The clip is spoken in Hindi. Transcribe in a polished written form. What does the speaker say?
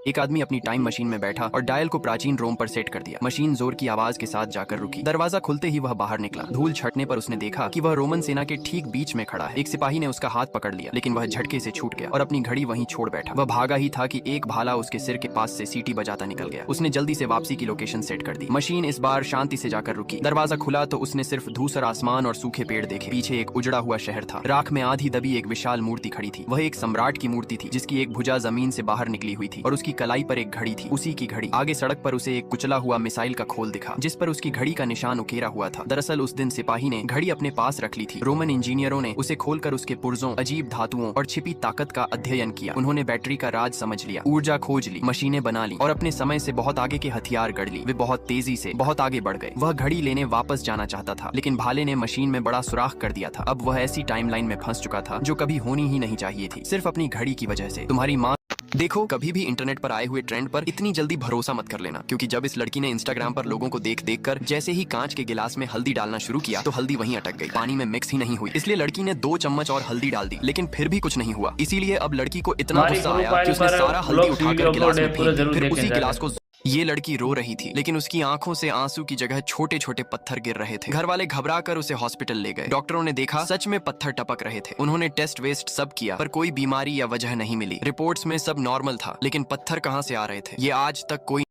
एक आदमी अपनी टाइम मशीन में बैठा और डायल को प्राचीन रोम पर सेट कर दिया। मशीन जोर की आवाज के साथ जाकर रुकी। दरवाजा खुलते ही वह बाहर निकला। धूल छटने पर उसने देखा कि वह रोमन सेना के ठीक बीच में खड़ा है। एक सिपाही ने उसका हाथ पकड़ लिया, लेकिन वह झटके से छूट गया और अपनी घड़ी वहीं छोड़ बैठा। वह भागा ही था कि एक भाला उसके सिर के पास से सीटी बजाता निकल गया। उसने जल्दी से वापसी की लोकेशन सेट कर दी। मशीन इस बार शांति से जाकर रुकी। दरवाजा खुला तो उसने सिर्फ धूसर आसमान और सूखे पेड़ देखे। पीछे एक उजड़ा हुआ शहर था। राख में आधी दबी एक विशाल मूर्ति खड़ी थी। वह एक सम्राट की मूर्ति थी, जिसकी एक भुजा जमीन से बाहर निकली हुई थी और उसकी कलाई पर एक घड़ी थी, उसी की घड़ी। आगे सड़क पर उसे एक कुचला हुआ मिसाइल का खोल दिखा, जिस पर उसकी घड़ी का निशान उकेरा हुआ था। दरअसल उस दिन सिपाही ने घड़ी अपने पास रख ली थी। रोमन इंजीनियरों ने उसे खोलकर उसके पुर्जों, अजीब धातुओं और छिपी ताकत का अध्ययन किया। उन्होंने बैटरी का राज समझ लिया, ऊर्जा खोज ली, मशीनें बना ली और अपने समय से बहुत आगे के हथियार गढ़ ली। वे बहुत तेजी से बहुत आगे बढ़ गए। वह घड़ी लेने वापस जाना चाहता था, लेकिन भाले ने मशीन में बड़ा सुराख कर दिया था। अब वह ऐसी टाइमलाइन में फंस चुका था जो कभी होनी ही नहीं चाहिए थी, सिर्फ अपनी घड़ी की वजह से। तुम्हारी माँ देखो, कभी भी इंटरनेट पर आए हुए ट्रेंड पर इतनी जल्दी भरोसा मत कर लेना, क्योंकि जब इस लड़की ने इंस्टाग्राम पर लोगों को देख देख कर जैसे ही कांच के गिलास में हल्दी डालना शुरू किया तो हल्दी वहीं अटक गई, पानी में मिक्स ही नहीं हुई। इसलिए लड़की ने 2 चम्मच और हल्दी डाल दी, लेकिन फिर भी कुछ नहीं हुआ। इसीलिए अब लड़की को इतना हमारी गुस्सा आया प्रोफाइल कि उसने पर सारा हल्दी ब्लॉग्स उठाकर वीडियो गिलास में अपलोड है, पूरा फेंक दी। जरूर फिर देखें उसी जाकर। गिलास को ये लड़की रो रही थी, लेकिन उसकी आंखों से आंसू की जगह छोटे छोटे पत्थर गिर रहे थे। घर वाले घबरा कर उसे हॉस्पिटल ले गए। डॉक्टरों ने देखा सच में पत्थर टपक रहे थे। उन्होंने टेस्ट वेस्ट सब किया, पर कोई बीमारी या वजह नहीं मिली। रिपोर्ट्स में सब नॉर्मल था, लेकिन पत्थर कहां से आ रहे थे ये आज तक कोई